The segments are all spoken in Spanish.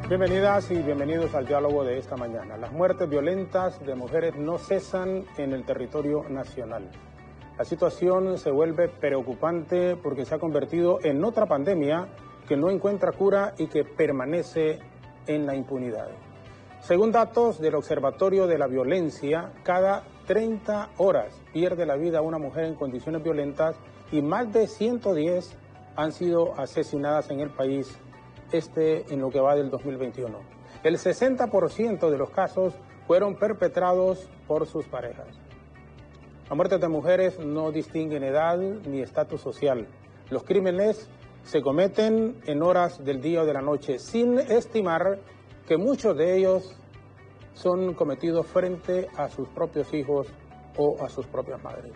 Bienvenidas y bienvenidos al diálogo de esta mañana. Las muertes violentas de mujeres no cesan en el territorio nacional. La situación se vuelve preocupante porque se ha convertido en otra pandemia que no encuentra cura y que permanece en la impunidad. Según datos del Observatorio de la Violencia, cada 30 horas pierde la vida una mujer en condiciones violentas y más de 110 han sido asesinadas en el país en lo que va del 2021. El 60% de los casos fueron perpetrados por sus parejas. Las muertes de mujeres no distinguen edad ni estatus social. Los crímenes se cometen en horas del día o de la noche, sin estimar que muchos de ellos son cometidos frente a sus propios hijos o a sus propias madres.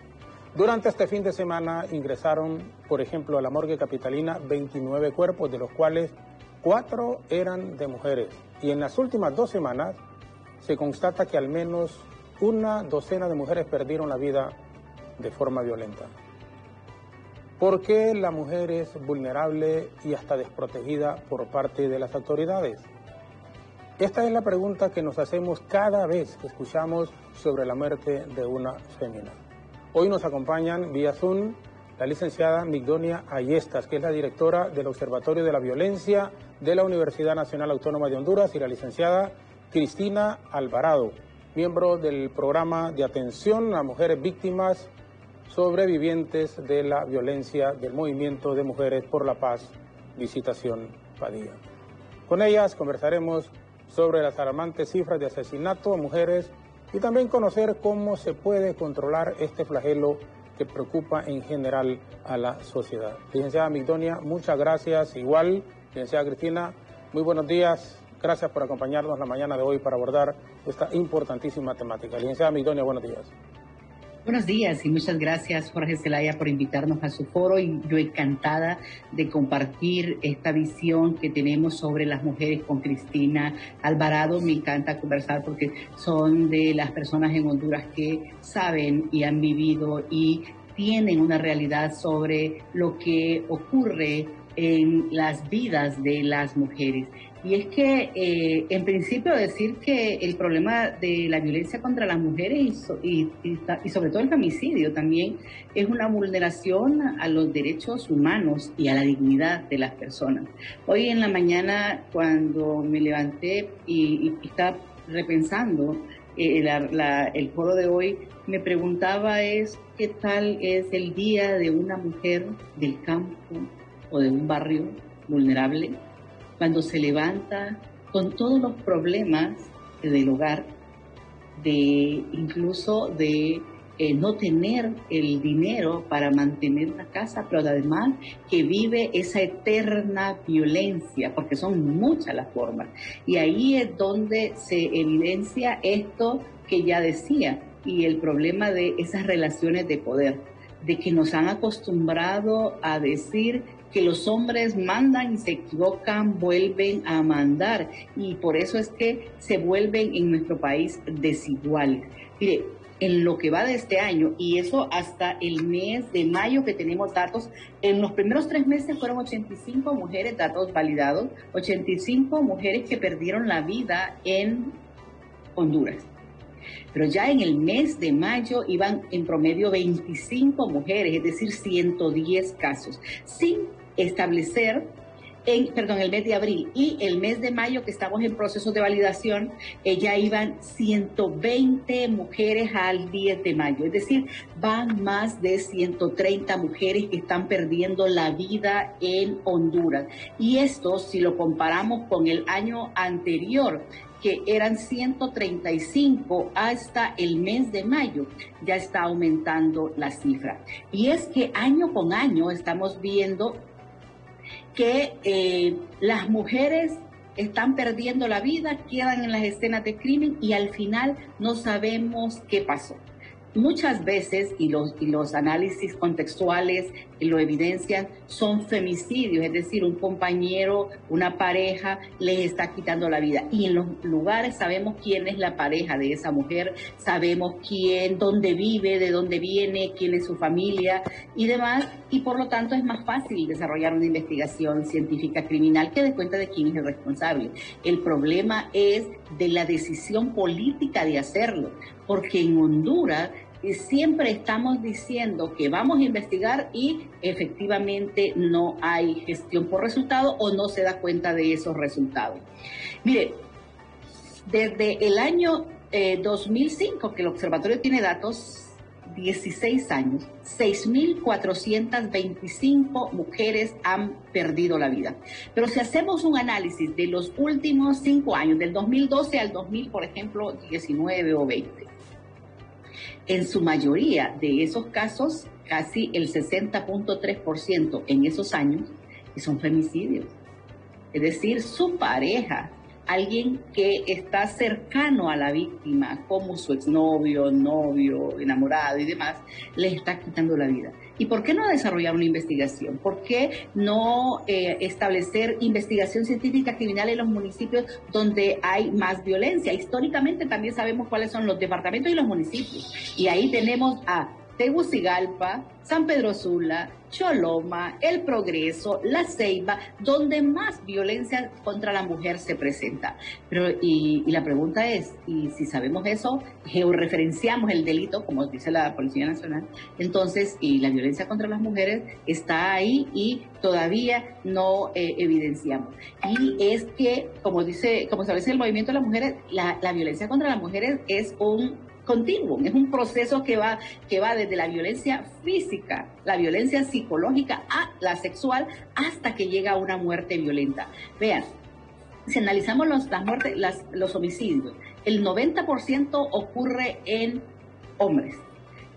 Durante este fin de semana ingresaron, por ejemplo, a la morgue capitalina 29 cuerpos, de los cuales 4 eran de mujeres. Y en las últimas 2 semanas se constata que al menos una docena de mujeres perdieron la vida de forma violenta. ¿Por qué la mujer es vulnerable y hasta desprotegida por parte de las autoridades? Esta es la pregunta que nos hacemos cada vez que escuchamos sobre la muerte de una fémina. Hoy nos acompañan vía Zoom la licenciada Migdonia Ayestas, que es la directora del Observatorio de la Violencia de la Universidad Nacional Autónoma de Honduras, y la licenciada Cristina Alvarado, miembro del programa de atención a mujeres víctimas sobrevivientes de la violencia del Movimiento de Mujeres por la Paz, Visitación Padilla. Con ellas conversaremos sobre las alarmantes cifras de asesinato a mujeres y también conocer cómo se puede controlar este flagelo que preocupa en general a la sociedad. Licenciada Migdonia, muchas gracias. Igual, licenciada Cristina, muy buenos días. Gracias por acompañarnos la mañana de hoy para abordar esta importantísima temática. Licenciada Migdonia, buenos días. Buenos días y muchas gracias, Jorge Zelaya, por invitarnos a su foro, y yo encantada de compartir esta visión que tenemos sobre las mujeres con Cristina Alvarado. Me encanta conversar porque son de las personas en Honduras que saben y han vivido y tienen una realidad sobre lo que ocurre en las vidas de las mujeres. Y es que, en principio, decir que el problema de la violencia contra las mujeres y sobre todo el femicidio también es una vulneración a los derechos humanos y a la dignidad de las personas. Hoy en la mañana, cuando me levanté y estaba repensando el foro de hoy, me preguntaba qué tal es el día de una mujer del campo o de un barrio vulnerable, cuando se levanta con todos los problemas del hogar, incluso de no tener el dinero para mantener una casa, pero además que vive esa eterna violencia, porque son muchas las formas. Y ahí es donde se evidencia esto que ya decía, y el problema de esas relaciones de poder, de que nos han acostumbrado a decir que los hombres mandan y se equivocan, vuelven a mandar, y por eso es que se vuelven en nuestro país desiguales. Mire, en lo que va de este año, y eso hasta el mes de mayo que tenemos datos, en los primeros 3 meses fueron 85 mujeres, datos validados, 85 mujeres que perdieron la vida en Honduras. Pero ya en el mes de mayo iban en promedio 25 mujeres, es decir, 110 casos, sin establecer, el mes de abril y el mes de mayo, que estamos en proceso de validación, ya iban 120 mujeres al 10 de mayo, es decir, van más de 130 mujeres que están perdiendo la vida en Honduras. Y esto, si lo comparamos con el año anterior, que eran 135 hasta el mes de mayo, ya está aumentando la cifra. Y es que año con año estamos viendo que las mujeres están perdiendo la vida, quedan en las escenas de crimen y al final no sabemos qué pasó. muchas veces, y los análisis contextuales lo evidencian, son femicidios, es decir, un compañero, una pareja les está quitando la vida. Y en los lugares sabemos quién es la pareja de esa mujer, sabemos quién, dónde vive, de dónde viene, quién es su familia y demás, y por lo tanto es más fácil desarrollar una investigación científica criminal que dé cuenta de quién es el responsable. El problema es de la decisión política de hacerlo, porque en Honduras siempre estamos diciendo que vamos a investigar y efectivamente no hay gestión por resultado o no se da cuenta de esos resultados. Mire, desde el año 2005 que el observatorio tiene datos, 16 años, 6.425 mujeres han perdido la vida. Pero si hacemos un análisis de los últimos 5 años, del 2012 al 2000, por ejemplo, 19 o 20, en su mayoría de esos casos, casi el 60.3% en esos años, son femicidios. Es decir, su pareja, alguien que está cercano a la víctima, como su exnovio, novio, enamorado y demás, le está quitando la vida. ¿Y por qué no desarrollar una investigación? ¿Por qué no establecer investigación científica criminal en los municipios donde hay más violencia? Históricamente también sabemos cuáles son los departamentos y los municipios. Y ahí tenemos a Tegucigalpa, San Pedro Sula, Choloma, El Progreso, La Ceiba, donde más violencia contra la mujer se presenta. Pero y la pregunta es, y si sabemos eso, georreferenciamos el delito, como dice la Policía Nacional, entonces, y la violencia contra las mujeres está ahí y todavía no evidenciamos. Y es que, como establece el movimiento de las mujeres, la violencia contra las mujeres es un continuum, es un proceso que va desde la violencia física, la violencia psicológica a la sexual, hasta que llega a una muerte violenta. Vean, si analizamos los homicidios, el 90% ocurre en hombres,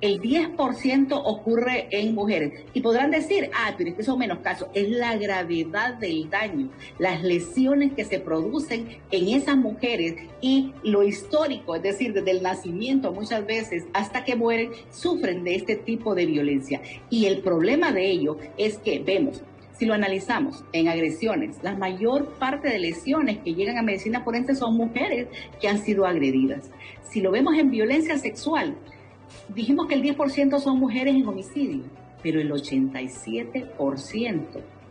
el 10% ocurre en mujeres. Y podrán decir, pero es que son menos casos. Es la gravedad del daño, las lesiones que se producen en esas mujeres y lo histórico, es decir, desde el nacimiento muchas veces hasta que mueren, sufren de este tipo de violencia. Y el problema de ello es que vemos, si lo analizamos en agresiones, la mayor parte de lesiones que llegan a medicina forense son mujeres que han sido agredidas. Si lo vemos en violencia sexual, dijimos que el 10% son mujeres en homicidio, pero el 87%,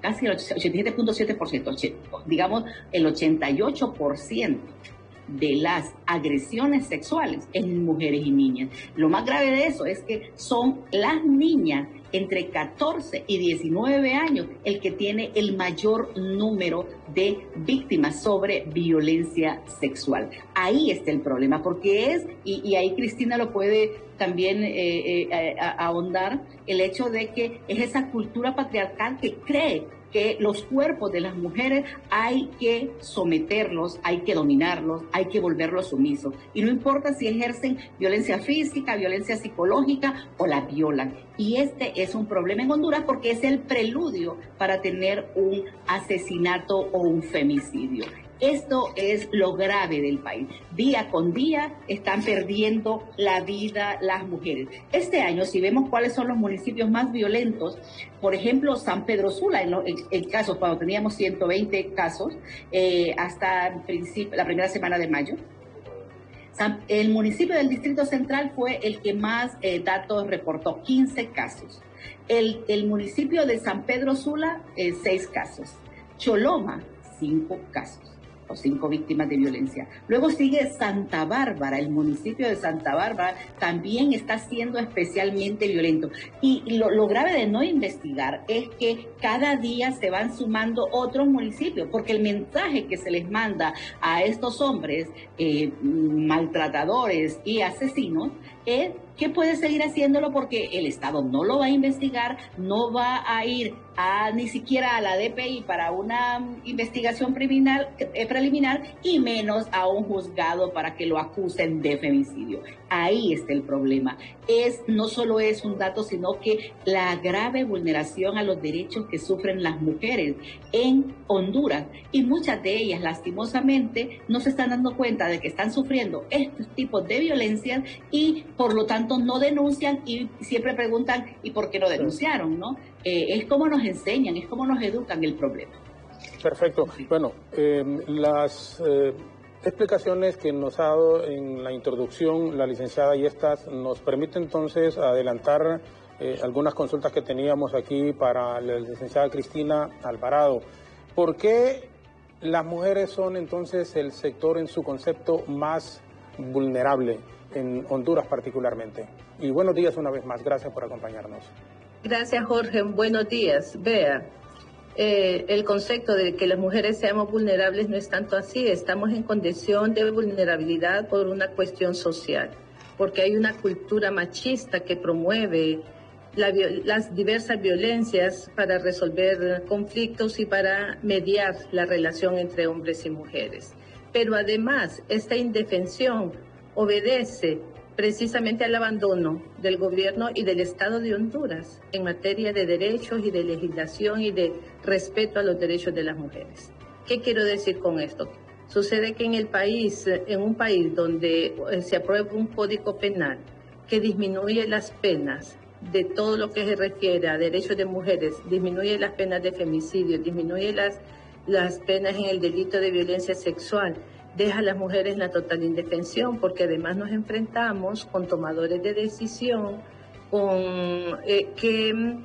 casi el 87.7%, digamos el 88% de las agresiones sexuales en mujeres y niñas. Lo más grave de eso es que son las niñas entre 14 y 19 años el que tiene el mayor número de víctimas sobre violencia sexual. Ahí está el problema, porque y ahí Cristina lo puede también ahondar, el hecho de que es esa cultura patriarcal que cree que los cuerpos de las mujeres hay que someterlos, hay que dominarlos, hay que volverlos sumisos. Y no importa si ejercen violencia física, violencia psicológica o la violan. Y este es un problema en Honduras porque es el preludio para tener un asesinato o un femicidio. Esto es lo grave del país. Día con día están perdiendo la vida las mujeres. Este año, si vemos cuáles son los municipios más violentos, por ejemplo, San Pedro Sula, en casos, cuando teníamos 120 casos, hasta la primera semana de mayo, el municipio del Distrito Central fue el que más datos reportó, 15 casos. El municipio de San Pedro Sula, 6 casos. Choloma, 5 casos. 5 víctimas de violencia. Luego sigue Santa Bárbara, el municipio de Santa Bárbara también está siendo especialmente violento. Y lo grave de no investigar es que cada día se van sumando otros municipios, porque el mensaje que se les manda a estos hombres maltratadores y asesinos es que puede seguir haciéndolo porque el Estado no lo va a investigar, no va a ir ni siquiera a la DPI para una investigación preliminar y menos a un juzgado para que lo acusen de femicidio. Ahí está el problema. No solo es un dato, sino que la grave vulneración a los derechos que sufren las mujeres en Honduras, y muchas de ellas lastimosamente no se están dando cuenta de que están sufriendo estos tipos de violencias y por lo tanto no denuncian y siempre preguntan ¿y por qué no denunciaron? ¿No? Es como nos enseñan, es como nos educan el problema. Perfecto. Bueno, las explicaciones que nos ha dado en la introducción la licenciada y estas nos permiten entonces adelantar algunas consultas que teníamos aquí para la licenciada Cristina Alvarado. ¿Por qué las mujeres son entonces el sector en su concepto más vulnerable en Honduras particularmente? Y buenos días una vez más, gracias por acompañarnos. Gracias, Jorge, buenos días. Vea, el concepto de que las mujeres seamos vulnerables no es tanto así, estamos en condición de vulnerabilidad por una cuestión social, porque hay una cultura machista que promueve las diversas violencias para resolver conflictos y para mediar la relación entre hombres y mujeres. Pero además, esta indefensión obedece precisamente al abandono del gobierno y del Estado de Honduras en materia de derechos y de legislación y de respeto a los derechos de las mujeres. ¿Qué quiero decir con esto? Sucede que en un país donde se aprueba un código penal que disminuye las penas de todo lo que se refiere a derechos de mujeres, disminuye las penas de femicidio, disminuye las penas en el delito de violencia sexual, deja a las mujeres en la total indefensión, porque además nos enfrentamos con tomadores de decisión que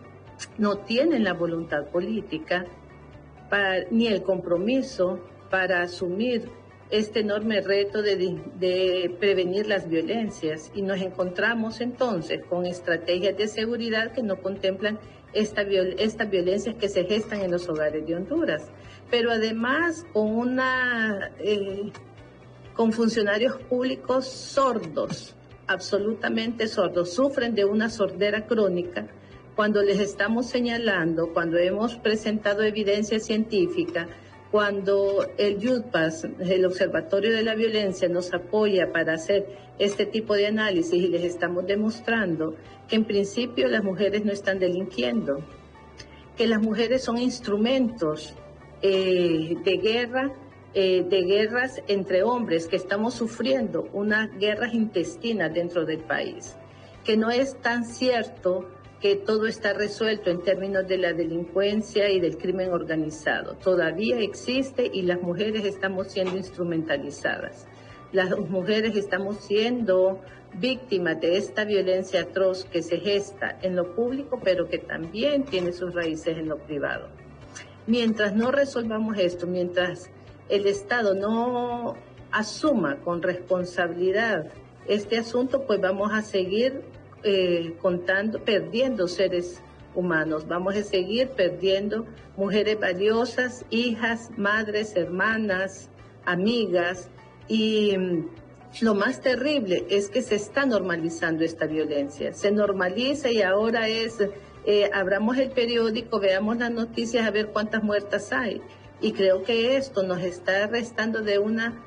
no tienen la voluntad política ni el compromiso para asumir este enorme reto de prevenir las violencias, y nos encontramos entonces con estrategias de seguridad que no contemplan estas violencias que se gestan en los hogares de Honduras, pero además con funcionarios públicos sordos, absolutamente sordos, sufren de una sordera crónica cuando les estamos señalando, cuando hemos presentado evidencia científica, cuando el YUDPAS, el Observatorio de la Violencia, nos apoya para hacer este tipo de análisis y les estamos demostrando que en principio las mujeres no están delinquiendo, que las mujeres son instrumentos de guerras entre hombres, que estamos sufriendo unas guerras intestinas dentro del país, que no es tan cierto que todo está resuelto en términos de la delincuencia y del crimen organizado. Todavía existe y las mujeres estamos siendo instrumentalizadas. Las mujeres estamos siendo víctimas de esta violencia atroz que se gesta en lo público, pero que también tiene sus raíces en lo privado. Mientras no resolvamos esto, mientras el Estado no asuma con responsabilidad este asunto, pues vamos a seguir perdiendo seres humanos, vamos a seguir perdiendo mujeres valiosas, hijas, madres, hermanas, amigas, y lo más terrible es que se está normalizando esta violencia, se normaliza y ahora abramos el periódico, veamos las noticias a ver cuántas muertas hay, y creo que esto nos está restando de una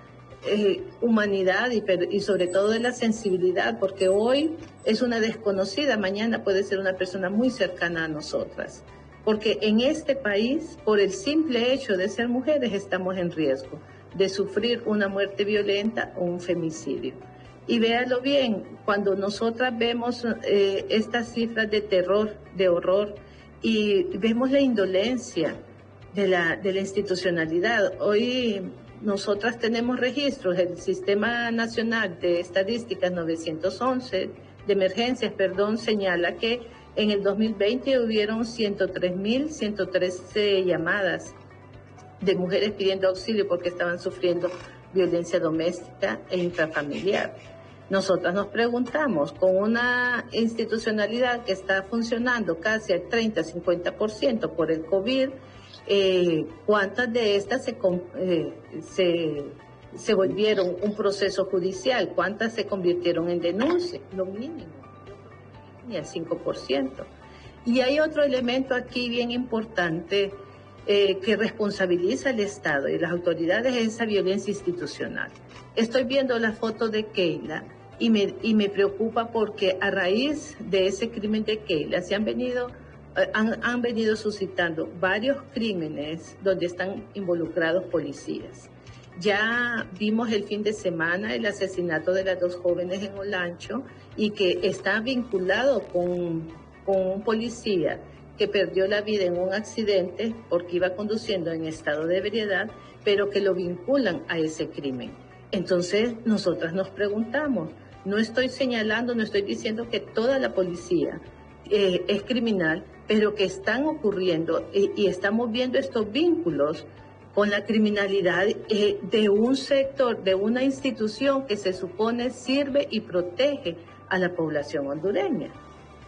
humanidad y sobre todo de la sensibilidad, porque hoy es una desconocida, mañana puede ser una persona muy cercana a nosotras, porque en este país, por el simple hecho de ser mujeres, estamos en riesgo de sufrir una muerte violenta o un femicidio. Y véalo bien, cuando nosotras vemos estas cifras de terror, de horror, y vemos la indolencia de la institucionalidad. Hoy nosotras tenemos registros, el Sistema Nacional de Estadísticas 911, de emergencias, señala que en el 2020 hubieron 103.113 llamadas de mujeres pidiendo auxilio porque estaban sufriendo violencia doméstica e intrafamiliar. Nosotras nos preguntamos, con una institucionalidad que está funcionando casi al 30-50% por el COVID, ¿cuántas de estas se volvieron un proceso judicial? ¿Cuántas se convirtieron en denuncia? Lo mínimo, ni al 5%. Y hay otro elemento aquí bien importante que responsabiliza al Estado y las autoridades, es esa violencia institucional. Estoy viendo la foto de Keila y me preocupa porque a raíz de ese crimen de Keila se han venido suscitando varios crímenes donde están involucrados policías. Ya vimos el fin de semana el asesinato de las 2 jóvenes en Olancho y que está vinculado con un policía que perdió la vida en un accidente porque iba conduciendo en estado de ebriedad, pero que lo vinculan a ese crimen. Entonces, nosotras nos preguntamos, no estoy señalando, no estoy diciendo que toda la policía es criminal, pero que están ocurriendo y estamos viendo estos vínculos con la criminalidad de un sector, de una institución que se supone sirve y protege a la población hondureña.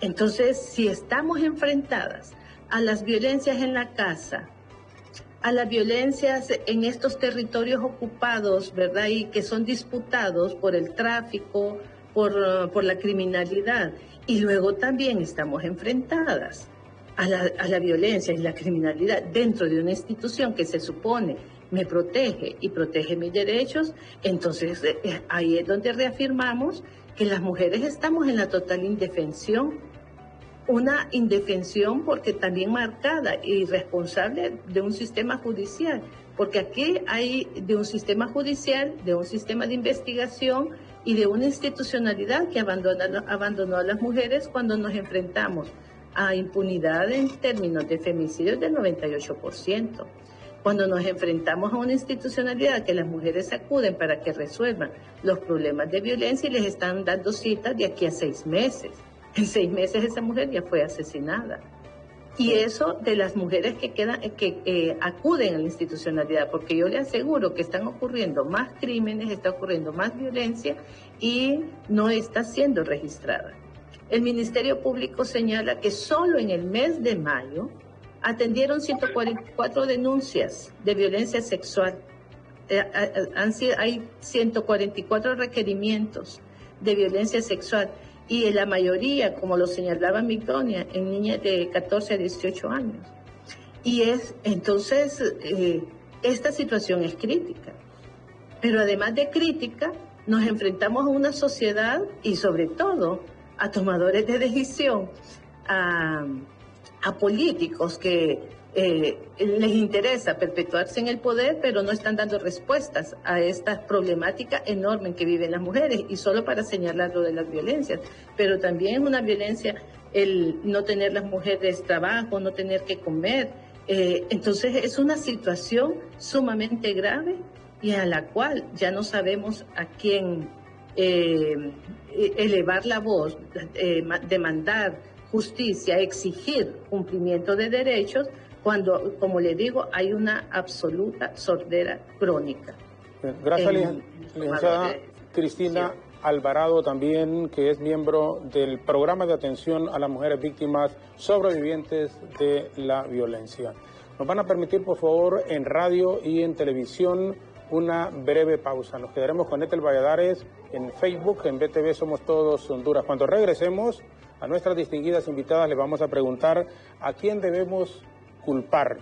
Entonces, si estamos enfrentadas a las violencias en la casa, a las violencias en estos territorios ocupados, ¿verdad? Y que son disputados por el tráfico, por la criminalidad, y luego también estamos enfrentadas a la violencia y la criminalidad dentro de una institución que se supone me protege y protege mis derechos, entonces ahí es donde reafirmamos que las mujeres estamos en la total indefensión. Una indefensión porque también marcada y responsable de un sistema judicial, porque aquí hay de un sistema judicial, de un sistema de investigación y de una institucionalidad que abandonó a las mujeres cuando nos enfrentamos a impunidad en términos de femicidios del 98%. Cuando nos enfrentamos a una institucionalidad que las mujeres acuden para que resuelvan los problemas de violencia y les están dando citas de aquí a 6 meses. En 6 meses esa mujer ya fue asesinada. Y eso de las mujeres que acuden a la institucionalidad, porque yo le aseguro que están ocurriendo más crímenes, está ocurriendo más violencia y no está siendo registrada. El Ministerio Público señala que solo en el mes de mayo atendieron 144 denuncias de violencia sexual. Hay 144 requerimientos de violencia sexual. Y en la mayoría, como lo señalaba Migdonia, en niñas de 14 a 18 años. Y entonces, esta situación es crítica. Pero además de crítica, nos enfrentamos a una sociedad y sobre todo a tomadores de decisión, a políticos que les interesa perpetuarse en el poder, pero no están dando respuestas a esta problemática enorme en que viven las mujeres, y solo para señalar lo de las violencias, pero también una violencia el no tener las mujeres trabajo, no tener que comer, entonces es una situación sumamente grave y a la cual ya no sabemos a quién elevar la voz, demandar justicia, exigir cumplimiento de derechos, cuando, como le digo, hay una absoluta sordera crónica. Gracias, licenciada Cristina Alvarado, también, que es miembro del Programa de Atención a las Mujeres Víctimas Sobrevivientes de la Violencia. Nos van a permitir, por favor, en radio y en televisión, una breve pausa. Nos quedaremos con Ethel Valladares en Facebook, en BTV Somos Todos Honduras. Cuando regresemos, a nuestras distinguidas invitadas les vamos a preguntar a quién debemos culpar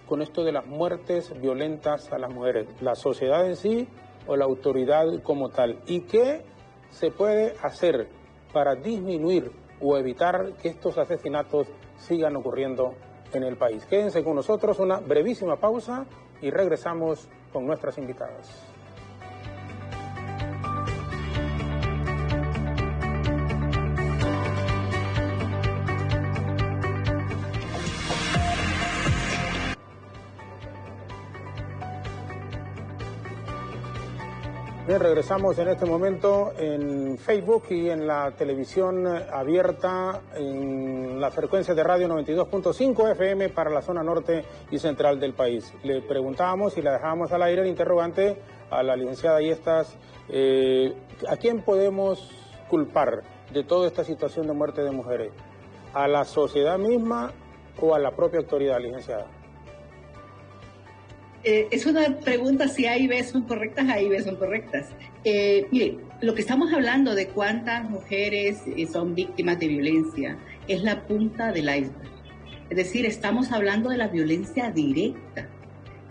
con esto de las muertes violentas a las mujeres, la sociedad en sí o la autoridad como tal, y qué se puede hacer para disminuir o evitar que estos asesinatos sigan ocurriendo en el país. Quédense con nosotros, una brevísima pausa y regresamos con nuestras invitadas. Bien, regresamos en este momento en Facebook y en la televisión abierta en la frecuencia de radio 92.5 FM para la zona norte y central del país. Le preguntábamos y la dejábamos al aire el interrogante a la licenciada Yestas, ¿a quién podemos culpar de toda esta situación de muerte de mujeres? ¿A la sociedad misma o a la propia autoridad, licenciada? Es una pregunta, si A y B son correctas, A y B son correctas. Mire, lo que estamos hablando de cuántas mujeres son víctimas de violencia es la punta del iceberg. Es decir, estamos hablando de la violencia directa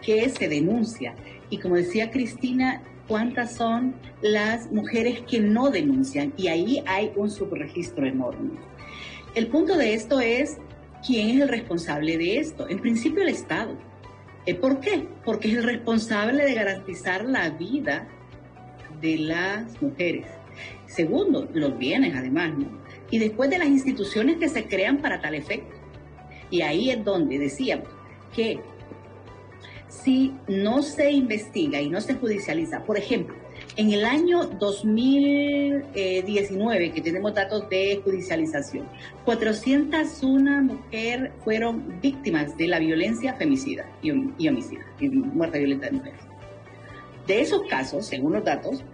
que se denuncia. Y como decía Cristina, ¿cuántas son las mujeres que no denuncian? Y ahí hay un subregistro enorme. El punto de esto es, ¿quién es el responsable de esto? En principio, el Estado. ¿Por qué? Porque es el responsable de garantizar la vida de las mujeres. Segundo, los bienes además, ¿no? Y después de las instituciones que se crean para tal efecto. Y ahí es donde decíamos que si no se investiga y no se judicializa, por ejemplo, en el año 2019, que tenemos datos de judicialización, 401 mujeres fueron víctimas de la violencia femicida y homicida, y muerte violenta de mujeres. De esos casos, según los datos,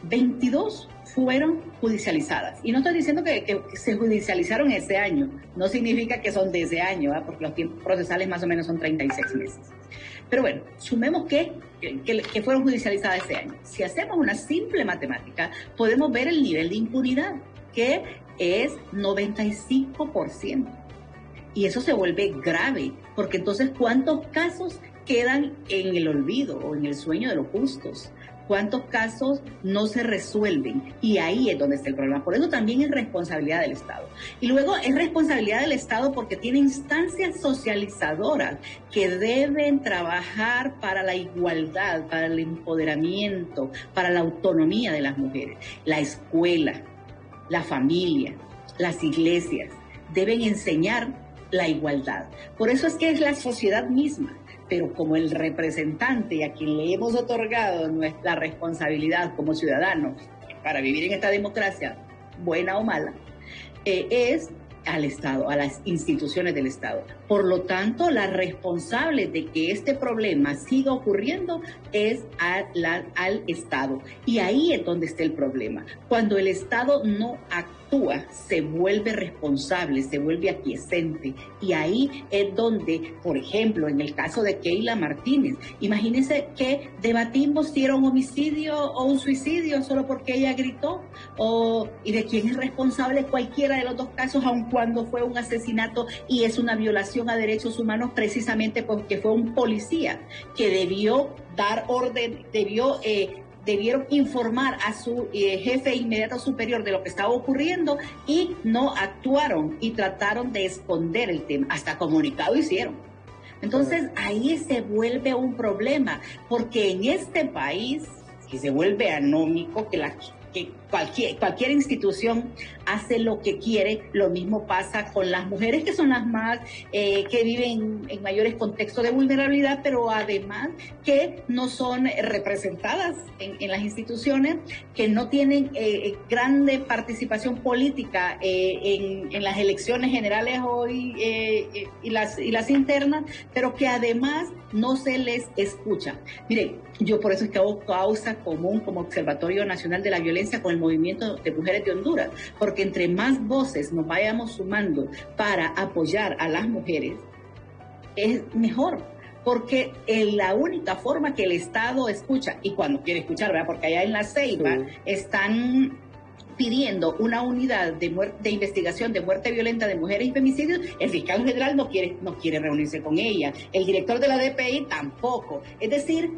22 fueron judicializadas. Y no estoy diciendo que se judicializaron ese año, no significa que son de ese año, ¿eh? Porque los tiempos procesales más o menos son 36 meses. Pero bueno, sumemos que fueron judicializadas ese año. Si hacemos una simple matemática, podemos ver el nivel de impunidad, que es 95%. Y eso se vuelve grave, porque entonces, ¿cuántos casos quedan en el olvido o en el sueño de los justos? ¿Cuántos casos no se resuelven? Y ahí es donde está el problema. Por eso también es responsabilidad del Estado. Y luego es responsabilidad del Estado porque tiene instancias socializadoras que deben trabajar para la igualdad, para el empoderamiento, para la autonomía de las mujeres. La escuela, la familia, las iglesias deben enseñar la igualdad. Por eso es que es la sociedad misma. Pero como el representante a quien le hemos otorgado nuestra responsabilidad como ciudadanos para vivir en esta democracia, buena o mala, es al Estado, a las instituciones del Estado. Por lo tanto, la responsable de que este problema siga ocurriendo es al Estado. Y ahí es donde está el problema. Cuando el Estado no actúa, se vuelve responsable, se vuelve aquiescente. Y ahí es donde, por ejemplo, en el caso de Keila Martínez, imagínense que debatimos si era un homicidio o un suicidio solo porque ella gritó, y de quién es responsable cualquiera de los dos casos, aun cuando fue un asesinato y es una violación a derechos humanos, precisamente porque fue un policía que debió dar orden, debieron informar a su jefe inmediato superior de lo que estaba ocurriendo y no actuaron y trataron de esconder el tema. Hasta comunicado hicieron. Entonces ahí se vuelve un problema, porque en este país, que se vuelve anómico, que cualquier institución hace lo que quiere. Lo mismo pasa con las mujeres, que son las más que viven en mayores contextos de vulnerabilidad, pero además que no son representadas en las instituciones, que no tienen grande participación política en las elecciones generales hoy y las internas, pero que además no se les escucha. Miren, yo por eso es que hago causa común como Observatorio Nacional de la Violencia con el Movimiento de Mujeres de Honduras, porque entre más voces nos vayamos sumando para apoyar a las mujeres, es mejor, porque es la única forma que el Estado escucha, y cuando quiere escuchar, ¿verdad? Porque allá en La Ceiba están pidiendo una unidad de investigación de muerte violenta de mujeres y femicidios. El fiscal general no quiere reunirse con ella, el director de la DPI tampoco. Es decir,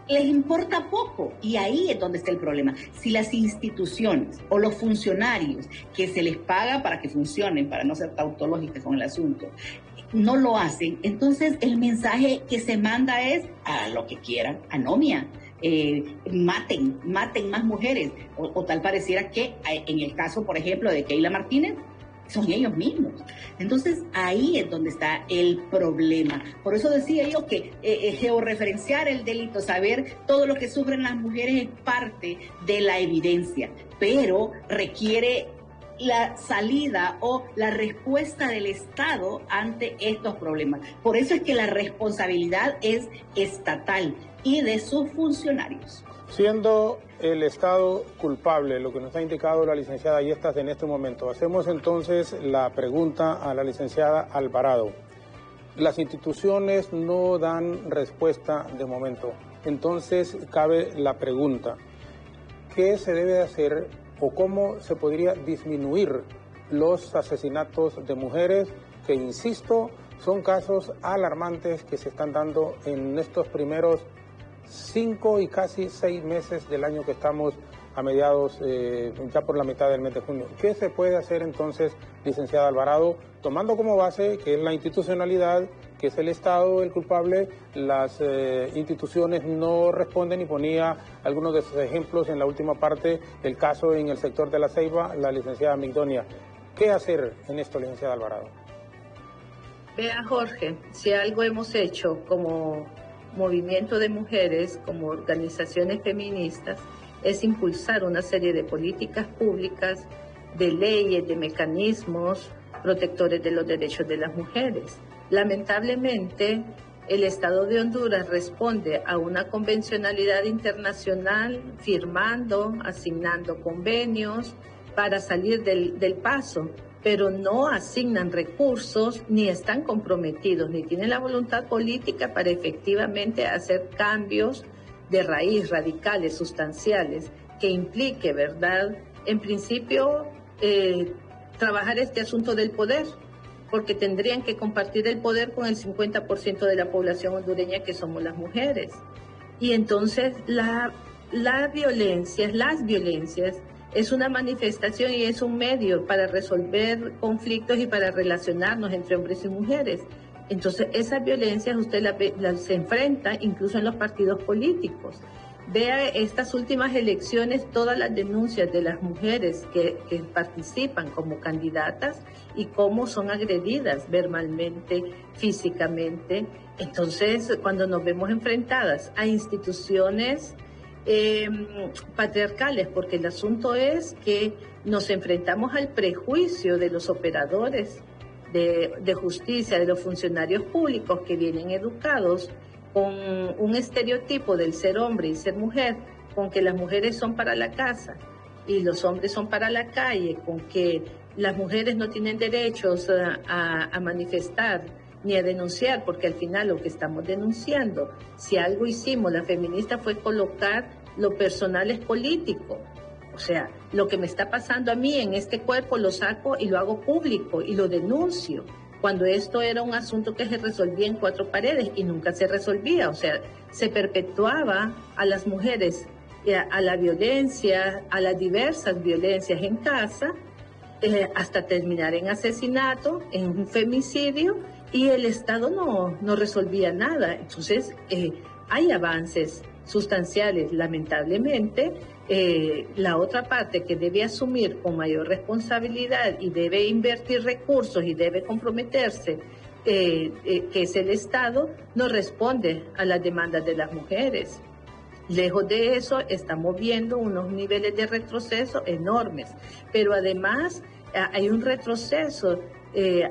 les importa poco, y ahí es donde está el problema. Si las instituciones o los funcionarios que se les paga para que funcionen, para no ser tautológicas con el asunto, no lo hacen, entonces el mensaje que se manda es a lo que quieran, anomia. Maten más mujeres, o tal pareciera que en el caso, por ejemplo, de Keila Martínez, son ellos mismos. Entonces ahí es donde está el problema. Por eso decía yo que georreferenciar el delito, saber todo lo que sufren las mujeres, es parte de la evidencia, pero requiere la salida o la respuesta del Estado ante estos problemas. Por eso es que la responsabilidad es estatal y de sus funcionarios. Siendo el Estado culpable, lo que nos ha indicado la licenciada Yestas en este momento, hacemos entonces la pregunta a la licenciada Alvarado. Las instituciones no dan respuesta de momento, entonces cabe la pregunta: ¿qué se debe hacer o cómo se podría disminuir los asesinatos de mujeres, que insisto, son casos alarmantes que se están dando en estos primeros 5 y casi 6 meses del año que estamos a mediados, ya por la mitad del mes de junio. ¿Qué se puede hacer entonces, licenciada Alvarado, tomando como base que es la institucionalidad, que es el Estado el culpable, las instituciones no responden, y ponía algunos de sus ejemplos en la última parte, el caso en el sector de La Ceiba, la licenciada Migdonia? ¿Qué hacer en esto, licenciada Alvarado? Vea, Jorge, si algo hemos hecho como movimiento de mujeres, como organizaciones feministas, es impulsar una serie de políticas públicas, de leyes, de mecanismos protectores de los derechos de las mujeres. Lamentablemente, el Estado de Honduras responde a una convencionalidad internacional, firmando, asignando convenios para salir del paso, pero no asignan recursos, ni están comprometidos, ni tienen la voluntad política para efectivamente hacer cambios de raíz, radicales, sustanciales, que implique, ¿verdad?, en principio, trabajar este asunto del poder, porque tendrían que compartir el poder con el 50% de la población hondureña, que somos las mujeres. Y entonces las violencias es una manifestación y es un medio para resolver conflictos y para relacionarnos entre hombres y mujeres. Entonces, esas violencias usted las enfrenta incluso en los partidos políticos. Vea estas últimas elecciones, todas las denuncias de las mujeres que participan como candidatas y cómo son agredidas verbalmente, físicamente. Entonces, cuando nos vemos enfrentadas a instituciones patriarcales, porque el asunto es que nos enfrentamos al prejuicio de los operadores de justicia, de los funcionarios públicos que vienen educados con un estereotipo del ser hombre y ser mujer, con que las mujeres son para la casa y los hombres son para la calle, con que las mujeres no tienen derechos a manifestar ni a denunciar, porque al final lo que estamos denunciando, si algo hicimos las feministas, fue colocar lo personal es político. O sea, lo que me está pasando a mí en este cuerpo lo saco y lo hago público y lo denuncio, cuando esto era un asunto que se resolvía en 4 paredes y nunca se resolvía. O sea, se perpetuaba a las mujeres, a la violencia, a las diversas violencias en casa, hasta terminar en asesinato, en un femicidio, y el Estado no resolvía nada. Entonces, hay avances sustanciales, lamentablemente. La otra parte que debe asumir con mayor responsabilidad y debe invertir recursos y debe comprometerse, que es el Estado, no responde a las demandas de las mujeres. Lejos de eso, estamos viendo unos niveles de retroceso enormes, pero además hay un retroceso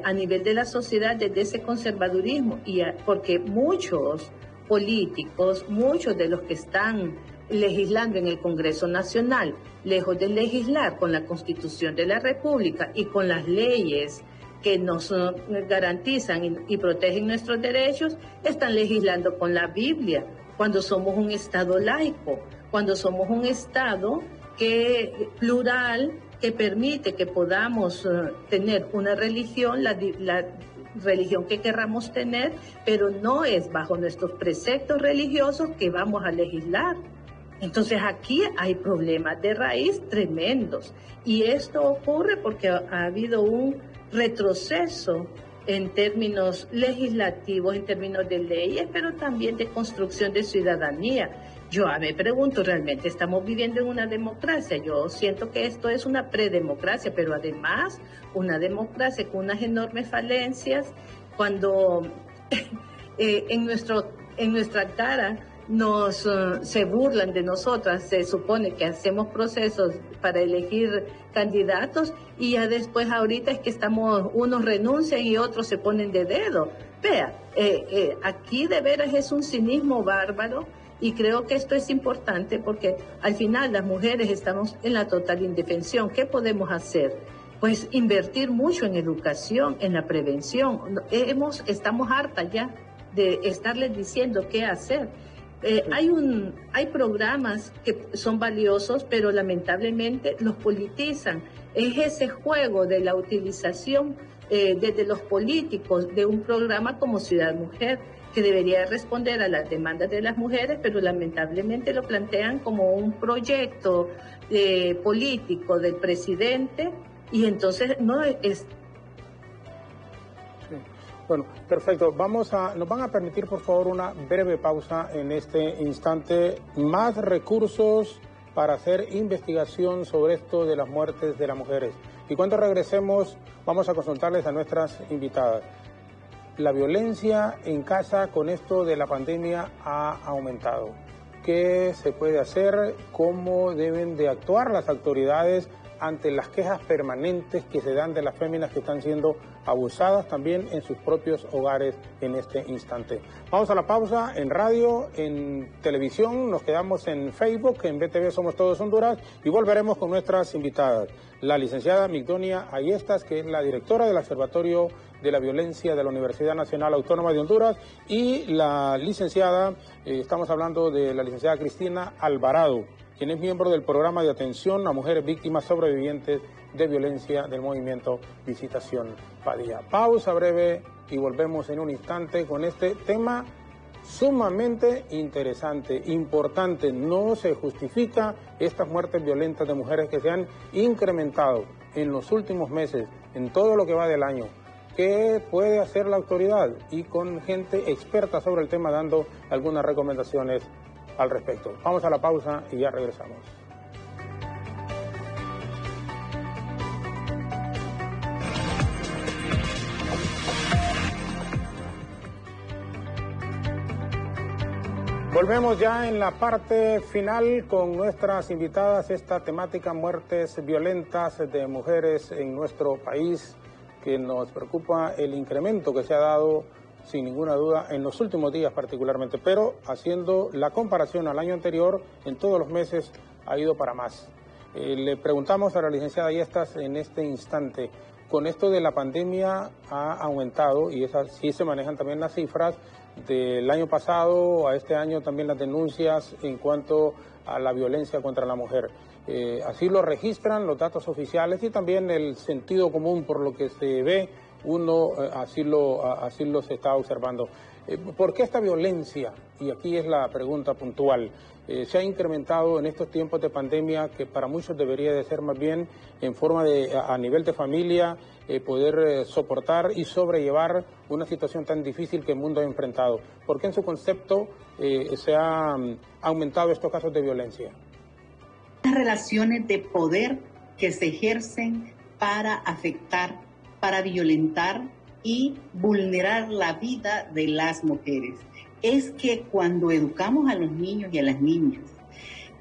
a nivel de la sociedad desde ese conservadurismo, porque muchos políticos, muchos de los que están legislando en el Congreso Nacional, lejos de legislar con la Constitución de la República y con las leyes que nos garantizan y protegen nuestros derechos, están legislando con la Biblia, cuando somos un Estado laico, cuando somos un Estado plural, que permite que podamos tener una religión, la religión que querramos tener, pero no es bajo nuestros preceptos religiosos que vamos a legislar. Entonces aquí hay problemas de raíz tremendos, y esto ocurre porque ha habido un retroceso en términos legislativos, en términos de leyes, pero también de construcción de ciudadanía. Yo me pregunto, ¿realmente estamos viviendo en una democracia? Yo siento que esto es una predemocracia, pero además una democracia con unas enormes falencias, cuando en nuestra cara se burlan de nosotras, se supone que hacemos procesos para elegir candidatos y ya después ahorita es que unos renuncian y otros se ponen de dedo. Vea, aquí de veras es un cinismo bárbaro, y creo que esto es importante porque al final las mujeres estamos en la total indefensión. ¿Qué podemos hacer? Pues invertir mucho en educación, en la prevención. Estamos hartas ya de estarles diciendo qué hacer. Hay programas que son valiosos, pero lamentablemente los politizan. Es ese juego de la utilización desde los políticos de un programa como Ciudad Mujer, que debería responder a las demandas de las mujeres, pero lamentablemente lo plantean como un proyecto político del presidente, y entonces no es... Bueno, perfecto. Nos van a permitir, por favor, una breve pausa en este instante. Más recursos para hacer investigación sobre esto de las muertes de las mujeres. Y cuando regresemos, vamos a consultarles a nuestras invitadas. La violencia en casa con esto de la pandemia ha aumentado. ¿Qué se puede hacer? ¿Cómo deben de actuar las autoridades ante las quejas permanentes que se dan de las féminas que están siendo abusadas también en sus propios hogares en este instante? Vamos a la pausa en radio, en televisión, nos quedamos en Facebook, en BTV Somos Todos Honduras, y volveremos con nuestras invitadas. La licenciada Migdonia Ayestas, que es la directora del Observatorio de la Violencia de la Universidad Nacional Autónoma de Honduras, y la licenciada, estamos hablando de la licenciada Cristina Alvarado, quien es miembro del programa de atención a mujeres víctimas sobrevivientes de violencia del movimiento Visitación Padilla. Pausa breve y volvemos en un instante con este tema sumamente interesante, importante. No se justifica estas muertes violentas de mujeres que se han incrementado en los últimos meses, en todo lo que va del año. ¿Qué puede hacer la autoridad? Y con gente experta sobre el tema dando algunas recomendaciones al respecto. Vamos a la pausa y ya regresamos. Volvemos ya en la parte final con nuestras invitadas. Esta temática, muertes violentas de mujeres en nuestro país, que nos preocupa el incremento que se ha dado sin ninguna duda en los últimos días particularmente, pero haciendo la comparación al año anterior, en todos los meses ha ido para más. Le preguntamos a la licenciada Ayestas en este instante, con esto de la pandemia ha aumentado, y sí se manejan también las cifras del año pasado a este año, también las denuncias en cuanto a la violencia contra la mujer. Así lo registran los datos oficiales y también el sentido común, por lo que se ve, uno así lo se está observando. ¿Por qué esta violencia? Y aquí es la pregunta puntual. Se ha incrementado en estos tiempos de pandemia, que para muchos debería de ser más bien en forma de, a nivel de familia, poder soportar y sobrellevar una situación tan difícil que el mundo ha enfrentado. ¿Por qué en su concepto se han aumentado estos casos de violencia? Las relaciones de poder que se ejercen para afectar, para violentar y vulnerar la vida de las mujeres. Es que cuando educamos a los niños y a las niñas,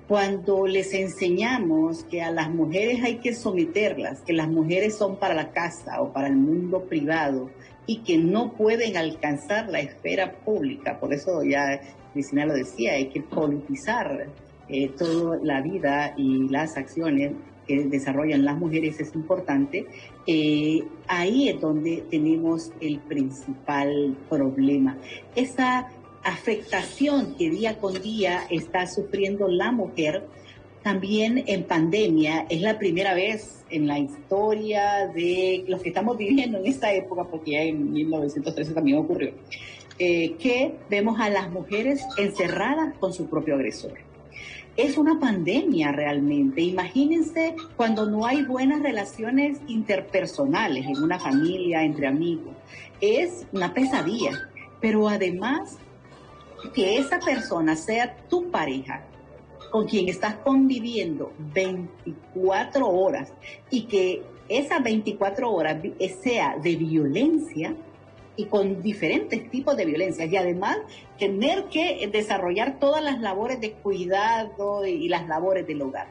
cuando les enseñamos que a las mujeres hay que someterlas, que las mujeres son para la casa o para el mundo privado y que no pueden alcanzar la esfera pública, por eso ya Cristina lo decía, hay que politizar toda la vida y las acciones que desarrollan las mujeres, es importante. Ahí es donde tenemos el principal problema. Esa afectación que día con día está sufriendo la mujer, también en pandemia, es la primera vez en la historia de los que estamos viviendo en esta época, porque ya en 1913 también ocurrió, que vemos a las mujeres encerradas con su propio agresor. Es una pandemia realmente. Imagínense cuando no hay buenas relaciones interpersonales en una familia, entre amigos. Es una pesadilla. Pero además, que esa persona sea tu pareja, con quien estás conviviendo 24 horas, y que esas 24 horas sea de violencia, y con diferentes tipos de violencia, y además tener que desarrollar todas las labores de cuidado y las labores del hogar.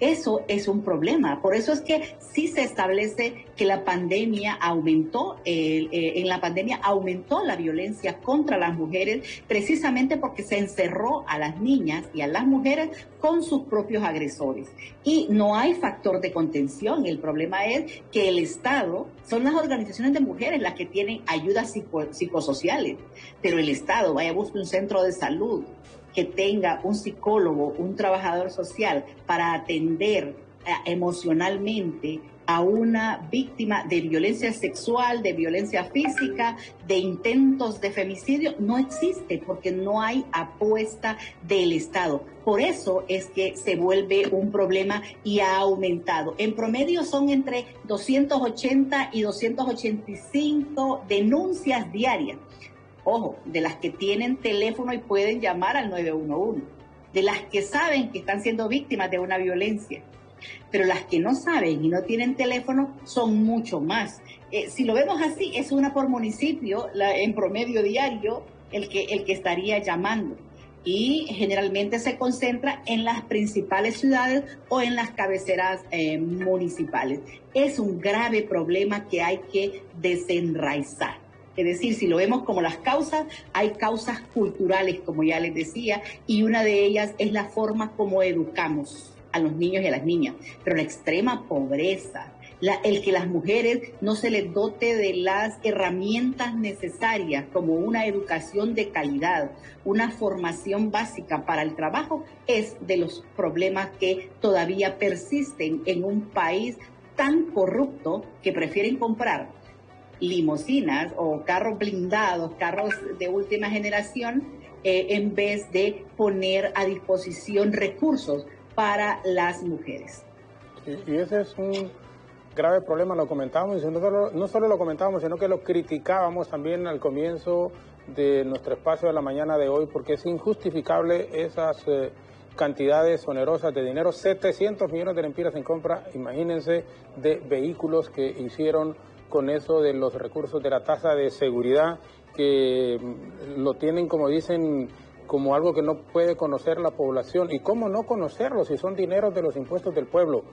Eso es un problema. Por eso es que sí se establece que la pandemia aumentó, en la pandemia aumentó la violencia contra las mujeres, precisamente porque se encerró a las niñas y a las mujeres con sus propios agresores. Y no hay factor de contención. El problema es que el Estado, son las organizaciones de mujeres las que tienen ayudas psicosociales, pero el Estado, vaya, busca un centro de salud, que tenga un psicólogo, un trabajador social para atender emocionalmente a una víctima de violencia sexual, de violencia física, de intentos de femicidio, no existe porque no hay apuesta del Estado. Por eso es que se vuelve un problema y ha aumentado. En promedio son entre 280 y 285 denuncias diarias. Ojo, de las que tienen teléfono y pueden llamar al 911, de las que saben que están siendo víctimas de una violencia. Pero las que no saben y no tienen teléfono son mucho más. Si lo vemos así, es una por municipio, en promedio diario, el que estaría llamando. Y generalmente se concentra en las principales ciudades o en las cabeceras municipales. Es un grave problema que hay que desenraizar. Es decir, si lo vemos como las causas, hay causas culturales, como ya les decía, y una de ellas es la forma como educamos a los niños y a las niñas. Pero la extrema pobreza, el que las mujeres no se les dote de las herramientas necesarias, como una educación de calidad, una formación básica para el trabajo, es de los problemas que todavía persisten en un país tan corrupto que prefieren comprar limusinas o carros blindados, carros de última generación, en vez de poner a disposición recursos para las mujeres. Y ese es un grave problema, lo comentábamos, y no solo lo comentábamos, sino que lo criticábamos también al comienzo de nuestro espacio de la mañana de hoy, porque es injustificable esas cantidades onerosas de dinero, 700 millones de lempiras en compra, imagínense, de vehículos que hicieron con eso de los recursos de la tasa de seguridad, que lo tienen, como dicen, como algo que no puede conocer la población. ¿Y cómo no conocerlo si son dineros de los impuestos del pueblo?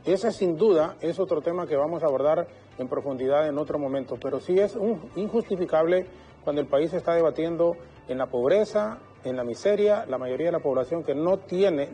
Ese sin duda es otro tema que vamos a abordar en profundidad en otro momento, pero sí es injustificable cuando el país está debatiendo en la pobreza, en la miseria, la mayoría de la población que no tiene,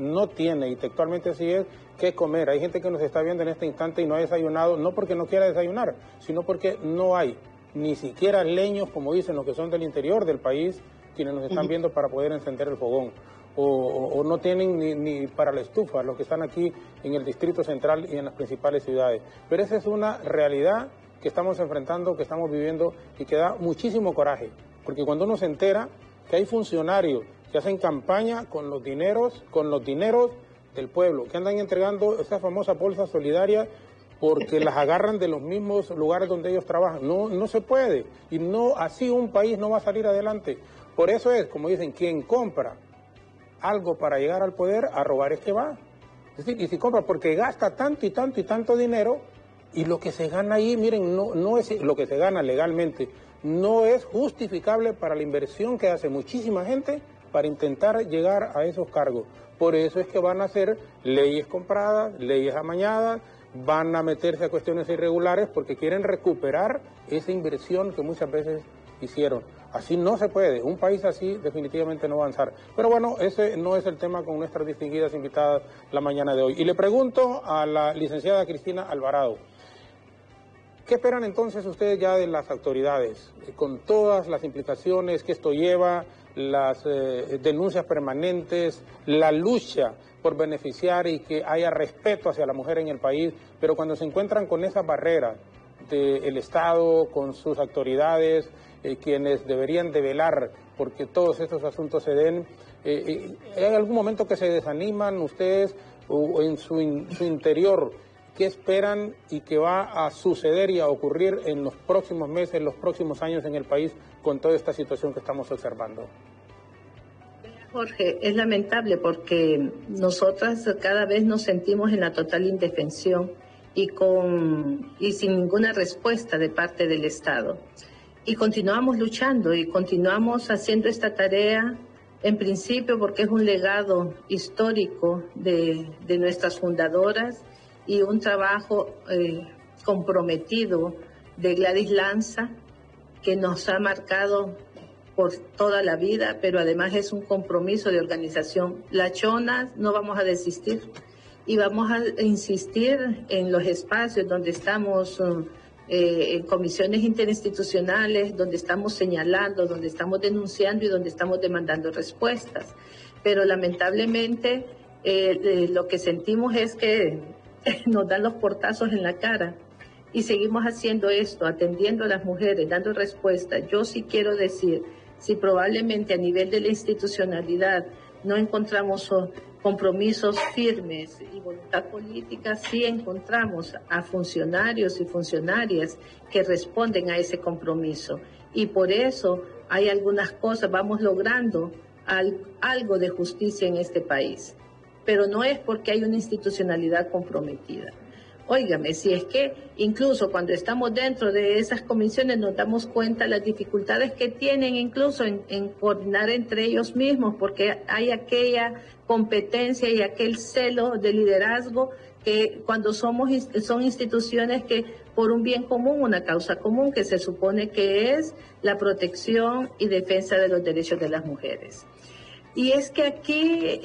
y textualmente así es, qué comer. Hay gente que nos está viendo en este instante y no ha desayunado, no porque no quiera desayunar, sino porque no hay ni siquiera leños, como dicen los que son del interior del país, quienes nos están viendo, para poder encender el fogón, o no tienen ni para la estufa, los que están aquí en el Distrito Central y en las principales ciudades. Pero esa es una realidad que estamos enfrentando, que estamos viviendo y que da muchísimo coraje, porque cuando uno se entera que hay funcionarios que hacen campaña con los dineros del pueblo, que andan entregando esa famosa bolsa solidaria porque las agarran de los mismos lugares donde ellos trabajan. No se puede, y no, así un país no va a salir adelante. Por eso es, como dicen, quien compra algo para llegar al poder, a robar es que va. Es decir, y si compra porque gasta tanto y tanto y tanto dinero, y lo que se gana ahí, miren, no es lo que se gana legalmente, no es justificable para la inversión que hace muchísima gente para intentar llegar a esos cargos. Por eso es que van a hacer leyes compradas, leyes amañadas, van a meterse a cuestiones irregulares porque quieren recuperar esa inversión que muchas veces hicieron. Así no se puede, un país así definitivamente no va a avanzar. Pero bueno, ese no es el tema con nuestras distinguidas invitadas la mañana de hoy. Y le pregunto a la licenciada Cristina Alvarado, ¿qué esperan entonces ustedes ya de las autoridades, con todas las implicaciones que esto lleva, las denuncias permanentes, la lucha por beneficiar y que haya respeto hacia la mujer en el país, pero cuando se encuentran con esas barreras del Estado, con sus autoridades, quienes deberían de velar porque todos estos asuntos se den, ¿hay algún momento que se desaniman ustedes o en su interior? ¿Qué esperan y qué va a suceder y a ocurrir en los próximos meses, en los próximos años en el país con toda esta situación que estamos observando? Jorge, es lamentable porque nosotras cada vez nos sentimos en la total indefensión y sin ninguna respuesta de parte del Estado. Y continuamos luchando y continuamos haciendo esta tarea, en principio porque es un legado histórico de nuestras fundadoras y un trabajo comprometido de Gladys Lanza, que nos ha marcado por toda la vida, pero además es un compromiso de organización. Las chonas no vamos a desistir y vamos a insistir en los espacios donde estamos en comisiones interinstitucionales donde estamos señalando, donde estamos denunciando y donde estamos demandando respuestas. Pero lamentablemente lo que sentimos es que nos dan los portazos en la cara y seguimos haciendo esto, atendiendo a las mujeres, dando respuestas. Yo sí quiero decir, si probablemente a nivel de la institucionalidad no encontramos compromisos firmes y voluntad política, sí encontramos a funcionarios y funcionarias que responden a ese compromiso. Y por eso hay algunas cosas, vamos logrando algo de justicia en este país. Pero no es porque hay una institucionalidad comprometida. Óigame, si es que incluso cuando estamos dentro de esas comisiones nos damos cuenta las dificultades que tienen incluso en coordinar entre ellos mismos, porque hay aquella competencia y aquel celo de liderazgo que cuando son instituciones que por un bien común, una causa común que se supone que es la protección y defensa de los derechos de las mujeres. Y es que aquí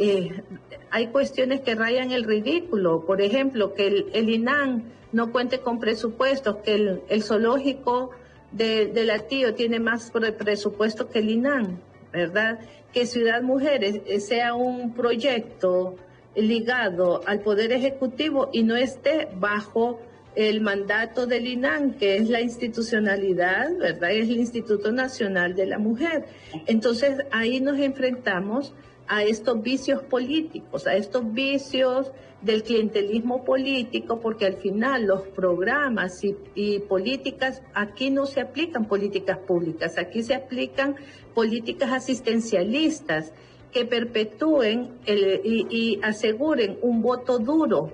hay cuestiones que rayan el ridículo. Por ejemplo, que el INAN no cuente con presupuestos, que el zoológico de Latío tiene más presupuesto que el INAN, ¿verdad? Que Ciudad Mujeres sea un proyecto ligado al Poder Ejecutivo y no esté bajo el mandato del INAN, que es la institucionalidad, ¿verdad? Es el Instituto Nacional de la Mujer. Entonces, ahí nos enfrentamos a estos vicios políticos, a estos vicios del clientelismo político, porque al final los programas y políticas, aquí no se aplican políticas públicas, aquí se aplican políticas asistencialistas que perpetúen y aseguren un voto duro,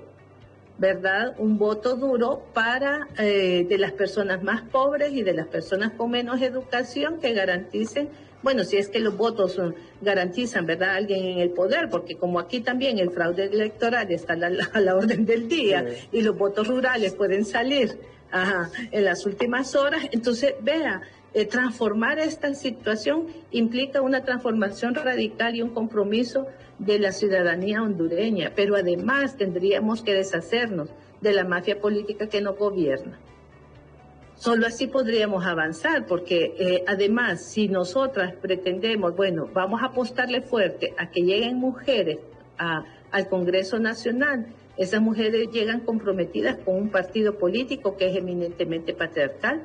¿verdad? Un voto duro para de las personas más pobres y de las personas con menos educación que garanticen, bueno, si es que los votos garantizan, ¿verdad?, a alguien en el poder, porque como aquí también el fraude electoral está a la orden del día y los votos rurales pueden salir en las últimas horas, entonces, vea, transformar esta situación implica una transformación radical y un compromiso de la ciudadanía hondureña, pero además tendríamos que deshacernos de la mafia política que nos gobierna. Solo así podríamos avanzar, porque además, si nosotras pretendemos, bueno, vamos a apostarle fuerte a que lleguen mujeres al Congreso Nacional, esas mujeres llegan comprometidas con un partido político que es eminentemente patriarcal,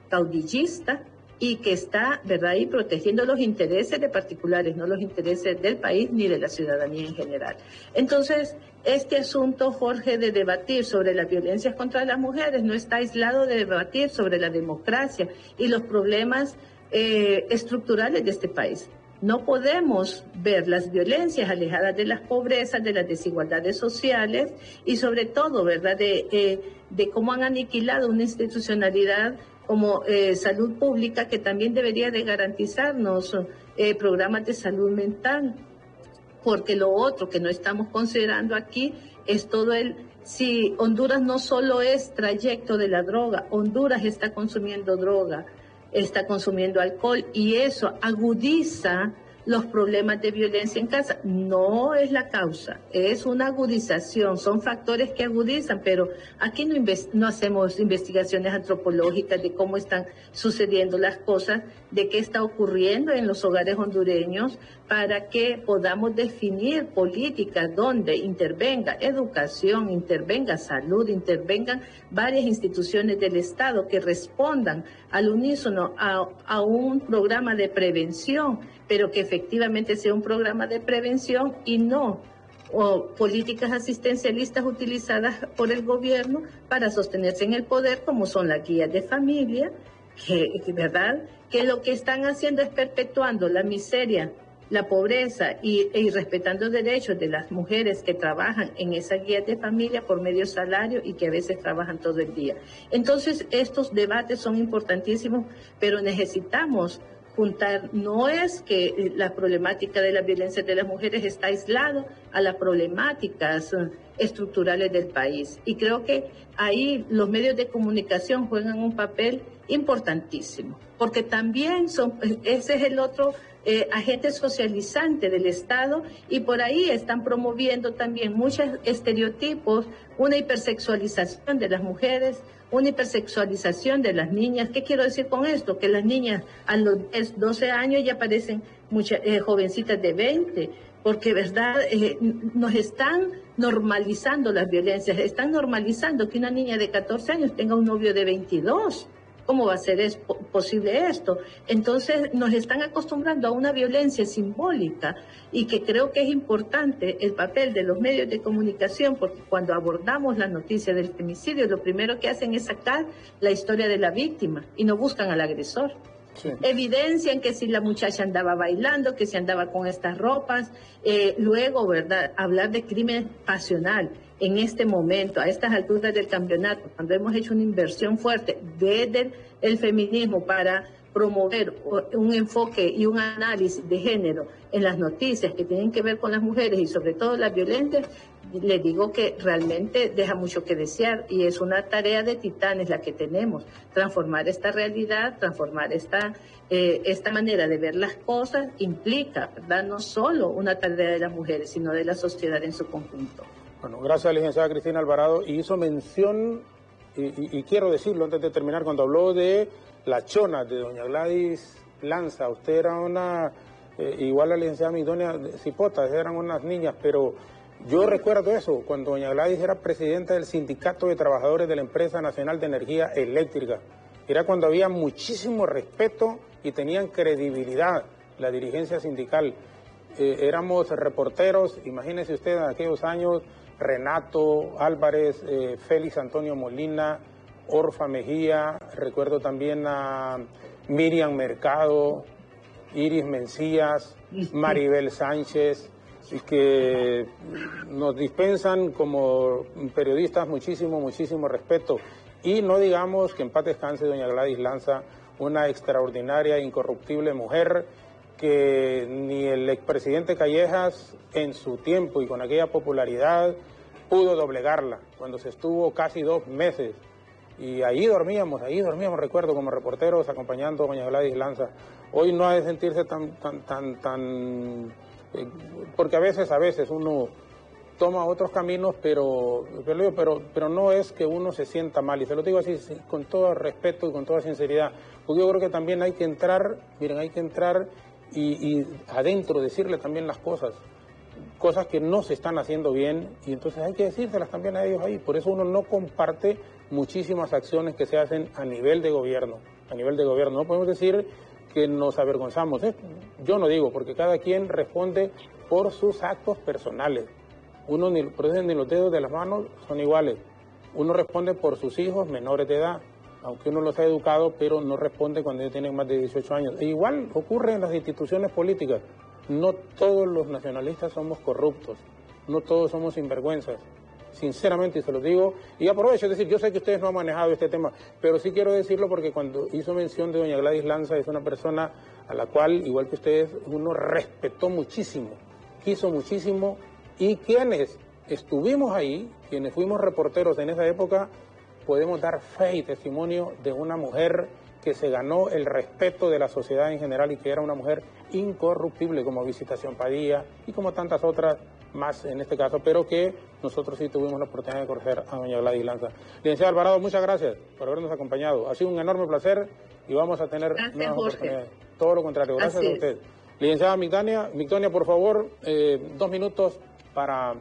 caudillista, y que está, ¿verdad?, ahí protegiendo los intereses de particulares, no los intereses del país ni de la ciudadanía en general. Entonces, este asunto, Jorge, de debatir sobre las violencias contra las mujeres no está aislado de debatir sobre la democracia y los problemas estructurales de este país. No podemos ver las violencias alejadas de las pobrezas, de las desigualdades sociales y sobre todo, ¿verdad?, de cómo han aniquilado una institucionalidad como salud pública que también debería de garantizarnos programas de salud mental, porque lo otro que no estamos considerando aquí es todo si Honduras no solo es trayecto de la droga, Honduras está consumiendo droga, está consumiendo alcohol y eso agudiza los problemas de violencia en casa. No es la causa, es una agudización, son factores que agudizan, pero aquí no hacemos investigaciones antropológicas de cómo están sucediendo las cosas, de qué está ocurriendo en los hogares hondureños, para que podamos definir políticas donde intervenga educación, intervenga salud, intervengan varias instituciones del Estado que respondan al unísono a un programa de prevención, pero que efectivamente sea un programa de prevención y no políticas asistencialistas utilizadas por el gobierno para sostenerse en el poder, como son las guías de familia, ¿verdad?, que lo que están haciendo es perpetuando la miseria, la pobreza y respetando derechos de las mujeres que trabajan en esas guías de familia por medio salario y que a veces trabajan todo el día. Entonces, estos debates son importantísimos, pero necesitamos juntar. No es que la problemática de la violencia de las mujeres está aislado a las problemáticas estructurales del país. Y creo que ahí los medios de comunicación juegan un papel importantísimo, porque también ese es el otro agente socializante del Estado, y por ahí están promoviendo también muchos estereotipos, una hipersexualización de las mujeres, una hipersexualización de las niñas. ¿Qué quiero decir con esto? Que las niñas a los 12 años ya parecen muchas jovencitas de 20, porque verdad nos están normalizando las violencias, están normalizando que una niña de 14 años tenga un novio de 22. ¿Cómo va a ser posible esto? Entonces nos están acostumbrando a una violencia simbólica y que creo que es importante el papel de los medios de comunicación, porque cuando abordamos la noticia del femicidio, lo primero que hacen es sacar la historia de la víctima y no buscan al agresor. Sí. Evidencian que si la muchacha andaba bailando, que si andaba con estas ropas, luego, ¿verdad?, hablar de crimen pasional. En este momento, a estas alturas del campeonato, cuando hemos hecho una inversión fuerte desde el feminismo para promover un enfoque y un análisis de género en las noticias que tienen que ver con las mujeres y sobre todo las violencias, les digo que realmente deja mucho que desear y es una tarea de titanes la que tenemos, transformar esta realidad, transformar esta manera de ver las cosas implica, ¿verdad?, no solo una tarea de las mujeres, sino de la sociedad en su conjunto. Bueno, gracias, licenciada Cristina Alvarado. Y hizo mención, y quiero decirlo antes de terminar, cuando habló de la chona de doña Gladys Lanza, usted era una, igual a la licenciada Migdonia Cipota, eran unas niñas, pero yo recuerdo eso, cuando doña Gladys era presidenta del Sindicato de Trabajadores de la Empresa Nacional de Energía Eléctrica. Era cuando había muchísimo respeto y tenían credibilidad la dirigencia sindical. Éramos reporteros, imagínese usted en aquellos años, Renato Álvarez, Félix Antonio Molina, Orfa Mejía, recuerdo también a Miriam Mercado, Iris Mencías, Maribel Sánchez, y que nos dispensan como periodistas muchísimo respeto. Y no digamos que en paz descanse doña Gladys Lanza, una extraordinaria, incorruptible mujer, que ni el expresidente Callejas en su tiempo y con aquella popularidad pudo doblegarla, cuando se estuvo casi 2 meses. Y ahí dormíamos, recuerdo, como reporteros acompañando a doña Gladys Lanza. Hoy no ha de sentirse tan porque a veces uno toma otros caminos, pero no es que uno se sienta mal, y se lo digo así con todo respeto y con toda sinceridad, porque yo creo que también hay que entrar, y adentro decirle también las cosas que no se están haciendo bien, y entonces hay que decírselas también a ellos ahí. Por eso uno no comparte muchísimas acciones que se hacen a nivel de gobierno. No podemos decir que nos avergonzamos. Yo no digo, porque cada quien responde por sus actos personales. Por eso ni los dedos de las manos son iguales. Uno responde por sus hijos menores de edad, aunque uno los ha educado, pero no responde cuando ellos tienen más de 18 años. E igual ocurre en las instituciones políticas. No todos los nacionalistas somos corruptos, no todos somos sinvergüenzas. Sinceramente, y se los digo, y aprovecho, es decir, yo sé que ustedes no han manejado este tema, pero sí quiero decirlo porque cuando hizo mención de doña Gladys Lanza, es una persona a la cual, igual que ustedes, uno respetó muchísimo, quiso muchísimo, y quienes estuvimos ahí, quienes fuimos reporteros en esa época, podemos dar fe y testimonio de una mujer que se ganó el respeto de la sociedad en general y que era una mujer incorruptible, como Visitación Padilla y como tantas otras más en este caso, pero que nosotros sí tuvimos la oportunidad de conocer a doña Gladys Lanza. Licenciada Alvarado, muchas gracias por habernos acompañado. Ha sido un enorme placer y vamos a tener nuevas oportunidades. Todo lo contrario, gracias a usted. Licenciada Migdonia, por favor, 2 minutos para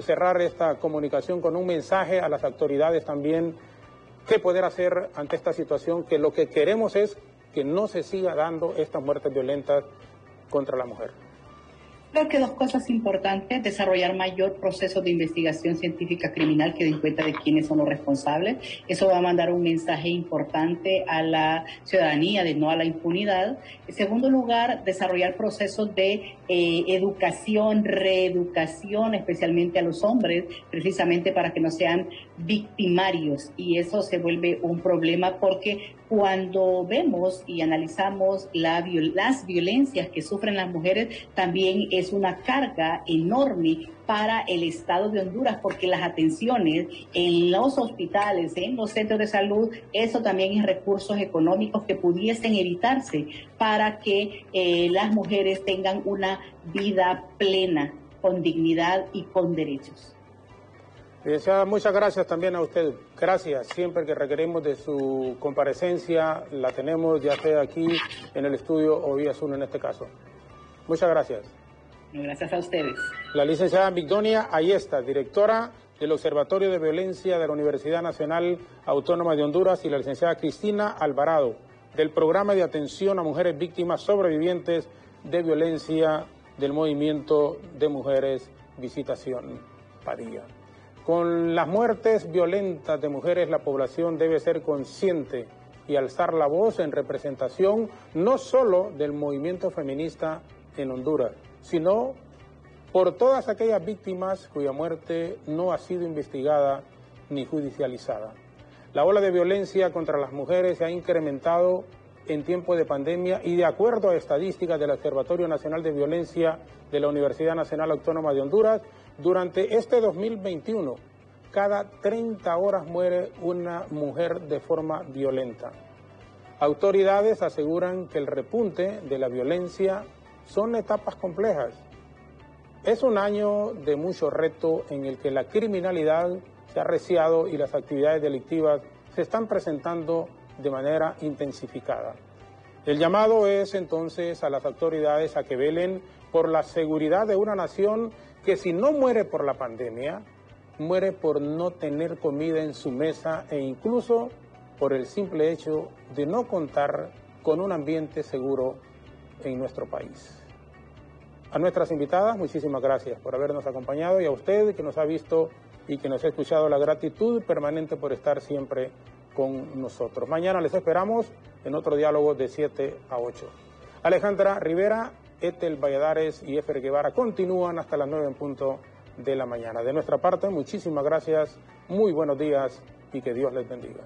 cerrar esta comunicación con un mensaje a las autoridades también. ¿Qué poder hacer ante esta situación? Que lo que queremos es que no se siga dando estas muertes violentas contra la mujer. Creo que 2 cosas importantes: desarrollar mayor proceso de investigación científica criminal que den cuenta de quiénes son los responsables. Eso va a mandar un mensaje importante a la ciudadanía de no a la impunidad. En segundo lugar, desarrollar procesos de educación, reeducación, especialmente a los hombres, precisamente para que no sean victimarios. Y eso se vuelve un problema porque cuando vemos y analizamos las violencias que sufren las mujeres, también es una carga enorme para el Estado de Honduras, porque las atenciones en los hospitales, en los centros de salud, eso también es recursos económicos que pudiesen evitarse para que las mujeres tengan una vida plena, con dignidad y con derechos. Licenciada, muchas gracias también a usted. Gracias. Siempre que requerimos de su comparecencia, la tenemos ya sea aquí en el estudio o vía Zoom en este caso. Muchas gracias. Gracias a ustedes. La licenciada Migdonia Ayesta, directora del Observatorio de Violencia de la Universidad Nacional Autónoma de Honduras, y la licenciada Cristina Alvarado, del Programa de Atención a Mujeres Víctimas Sobrevivientes de Violencia del Movimiento de Mujeres Visitación Padilla. Con las muertes violentas de mujeres, la población debe ser consciente y alzar la voz en representación no solo del movimiento feminista en Honduras, sino por todas aquellas víctimas cuya muerte no ha sido investigada ni judicializada. La ola de violencia contra las mujeres se ha incrementado en tiempo de pandemia y, de acuerdo a estadísticas del Observatorio Nacional de Violencia de la Universidad Nacional Autónoma de Honduras, durante este 2021, cada 30 horas muere una mujer de forma violenta. Autoridades aseguran que el repunte de la violencia son etapas complejas. Es un año de mucho reto en el que la criminalidad se ha arreciado y las actividades delictivas se están presentando de manera intensificada. El llamado es entonces a las autoridades a que velen por la seguridad de una nación que, si no muere por la pandemia, muere por no tener comida en su mesa e incluso por el simple hecho de no contar con un ambiente seguro en nuestro país. A nuestras invitadas, muchísimas gracias por habernos acompañado, y a usted que nos ha visto y que nos ha escuchado, la gratitud permanente por estar siempre con nosotros. Mañana les esperamos en otro diálogo de 7 a 8. Alejandra Rivera, Ethel Valladares y Efer Guevara continúan hasta las 9 en punto de la mañana. De nuestra parte, muchísimas gracias, muy buenos días y que Dios les bendiga.